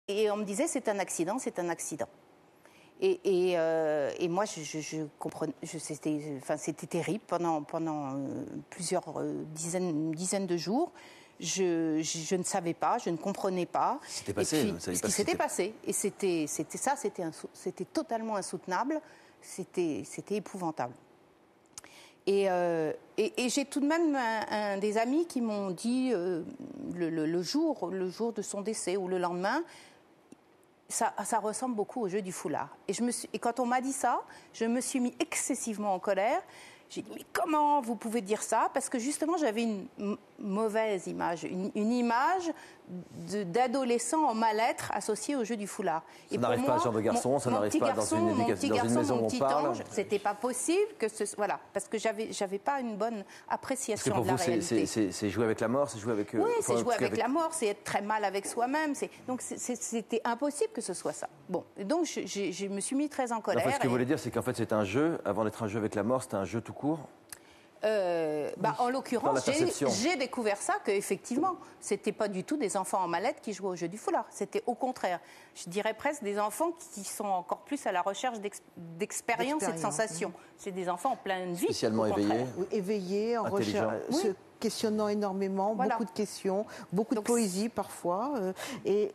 Et on me disait, c'est un accident, c'est un accident. Et moi, je comprenais, c'était terrible pendant plusieurs dizaines de jours. Je ne savais pas, je ne comprenais pas. C'était passé, ce qui s'était passé. Et c'était totalement insoutenable. C'était épouvantable. Et j'ai tout de même des amis qui m'ont dit le jour de son décès ou le lendemain, ça ressemble beaucoup au jeu du foulard. Et quand on m'a dit ça, je me suis mis excessivement en colère. J'ai dit, mais comment vous pouvez dire ça? Parce que justement, j'avais une mauvaise image, une image d'adolescent en mal-être associé au jeu du foulard. Ça n'arrive pas à ce genre de garçon, ça n'arrive pas dans une maison où on parle. C'était pas possible que ce... Voilà, parce que j'avais pas une bonne appréciation de la réalité. C'est jouer avec la mort, c'est jouer avec... Oui, c'est jouer avec la mort, c'est être très mal avec soi-même. Donc c'était impossible que ce soit ça. Bon, donc je me suis mis très en colère. En fait, ce que vous voulez dire, c'est qu'en fait, c'est un jeu. Avant d'être un jeu avec la mort, c'était un jeu tout court. En l'occurrence, j'ai découvert ça, qu'effectivement, c'était pas du tout des enfants en mallette qui jouaient au jeu du foulard. C'était au contraire, je dirais presque des enfants qui sont encore plus à la recherche d'expérience et de sensations. C'est des enfants en pleine vie. Spécialement éveillés. Oui, éveillés, en recherche, se questionnant énormément, beaucoup de questions, beaucoup de poésie parfois.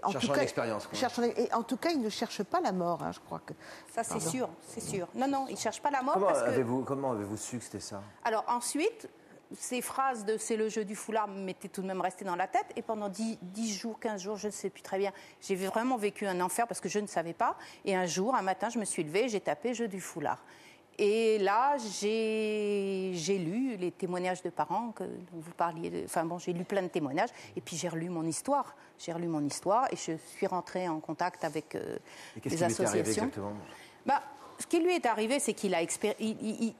Cherchant l'expérience. Et en tout cas, ils ne cherchent pas la mort, je crois que. Ça, c'est sûr, c'est sûr. Non, ils ne cherchent pas la mort. Comment avez-vous su que c'était ça? Alors ensuite, ces phrases de « c'est le jeu du foulard » m'étaient tout de même restées dans la tête. Et pendant 10 jours, 15 jours, je ne sais plus très bien, j'ai vraiment vécu un enfer parce que je ne savais pas. Et un jour, un matin, je me suis levée et j'ai tapé « jeu du foulard ». Et là, j'ai lu les témoignages de parents dont vous parliez. J'ai lu plein de témoignages. Et puis j'ai relu mon histoire. Et je suis rentrée en contact avec les associations. Qu'est-ce qui lui est arrivé exactement? Ce qui lui est arrivé, c'est qu'il a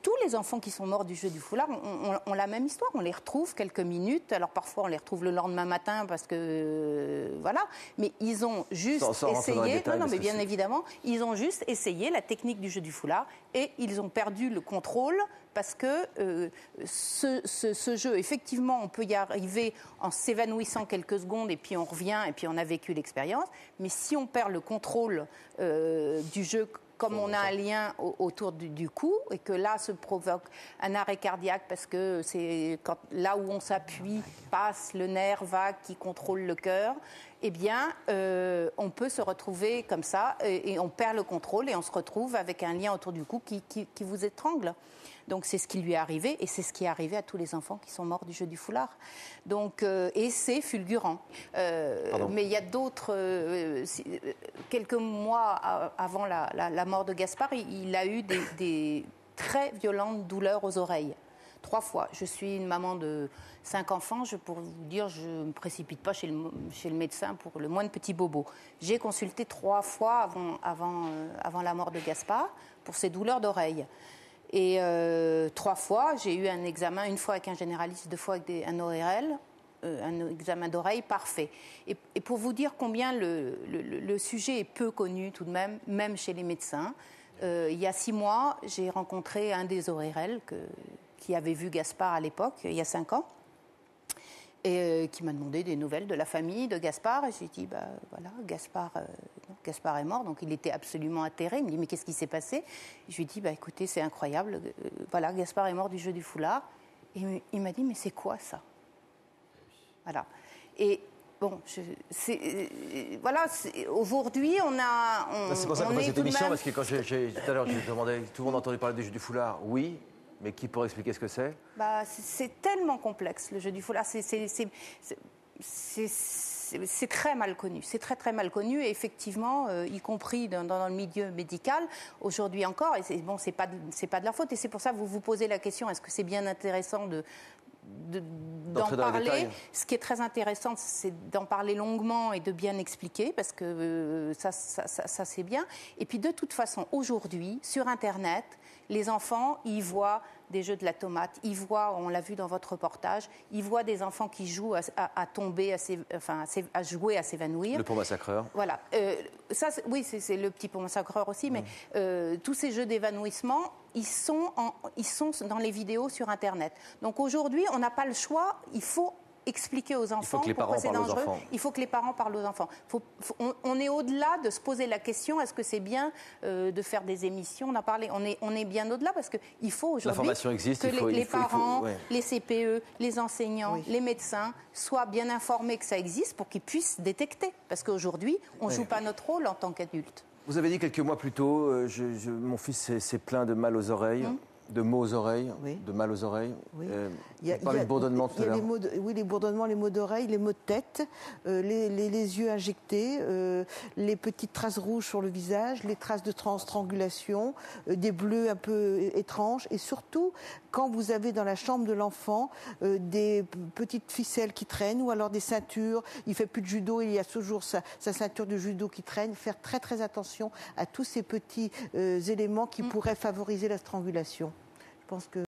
tous les enfants qui sont morts du jeu du foulard ont la même histoire. On les retrouve quelques minutes. Alors parfois, on les retrouve le lendemain matin parce que voilà. Mais ils ont juste essayé. Mais bien évidemment, ils ont juste essayé la technique du jeu du foulard et ils ont perdu le contrôle parce que ce jeu, effectivement, on peut y arriver en s'évanouissant quelques secondes et puis on revient et puis on a vécu l'expérience. Mais si on perd le contrôle du jeu, comme on a un lien autour du cou et que là se provoque un arrêt cardiaque parce que c'est là où on s'appuie passe le nerf vague qui contrôle le cœur, eh bien on peut se retrouver comme ça et on perd le contrôle et on se retrouve avec un lien autour du cou qui vous étrangle. Donc c'est ce qui lui est arrivé et c'est ce qui est arrivé à tous les enfants qui sont morts du jeu du foulard. Donc, et c'est fulgurant. Mais il y a d'autres... quelques mois avant la mort de Gaspard, il a eu des très violentes douleurs aux oreilles. 3 fois. Je suis une maman de 5 enfants. Pour vous dire, je ne me précipite pas chez le médecin pour le moindre petit bobo. J'ai consulté 3 fois avant la mort de Gaspard pour ces douleurs d'oreilles. Et 3 fois, j'ai eu un examen, 1 fois avec un généraliste, 2 fois avec un ORL, un examen d'oreille parfait. Et pour vous dire combien le sujet est peu connu tout de même chez les médecins, il y a 6 mois, j'ai rencontré un des ORL qui avait vu Gaspard à l'époque, il y a 5 ans, et qui m'a demandé des nouvelles de la famille de Gaspard. Et j'ai dit, voilà, Gaspard est mort, donc il était absolument atterré. Il me dit, mais qu'est-ce qui s'est passé? Et je lui ai dit, écoutez, c'est incroyable, voilà, Gaspard est mort du jeu du foulard. Et il m'a dit, mais c'est quoi ça? Voilà. Et bon, aujourd'hui, on a... c'est pour ça qu'on fait cette émission, parce que quand tout à l'heure, j'ai demandé, tout le monde a entendu parler du jeu du foulard, oui. Mais qui pourrait expliquer ce que c'est? C'est tellement complexe, le jeu du foulard. C'est très mal connu. C'est très, très mal connu. Et effectivement, y compris dans le milieu médical, aujourd'hui encore, et c'est pas de leur faute. Et c'est pour ça que vous vous posez la question, est-ce que c'est bien intéressant d'en parler? Ce qui est très intéressant, c'est d'en parler longuement et de bien expliquer, parce que ça c'est bien. Et puis de toute façon, aujourd'hui, sur Internet, les enfants, ils voient des jeux de la tomate, ils voient, on l'a vu dans votre reportage, ils voient des enfants qui jouent à tomber, à jouer, à s'évanouir. Le pont massacreur. Voilà. Oui, c'est le petit pont massacreur aussi, mais tous ces jeux d'évanouissement, ils sont dans les vidéos sur Internet. Donc aujourd'hui, on n'a pas le choix, il faut expliquer aux enfants que les pourquoi parents c'est parlent aux dangereux. enfants. Il faut que les parents parlent aux enfants. On est au-delà de se poser la question, est-ce que c'est bien de faire des émissions? On a parlé, on est bien au-delà parce qu'il faut aujourd'hui que les parents, les CPE, les enseignants, les médecins soient bien informés que ça existe pour qu'ils puissent détecter. Parce qu'aujourd'hui, on ne joue pas notre rôle en tant qu'adulte. Vous avez dit quelques mois plus tôt, mon fils s'est plaint de mal aux oreilles. De maux aux oreilles, de mal aux oreilles. Oui. Vous parlez de bourdonnement tout à l'heure. Oui, les bourdonnements, les maux d'oreille, les maux de tête, les yeux injectés, les petites traces rouges sur le visage, les traces de strangulation, des bleus un peu étranges. Et surtout, quand vous avez dans la chambre de l'enfant des petites ficelles qui traînent ou alors des ceintures, il ne fait plus de judo, il y a toujours sa ceinture de judo qui traîne. Faire très très attention à tous ces petits éléments qui pourraient favoriser la strangulation. Je pense que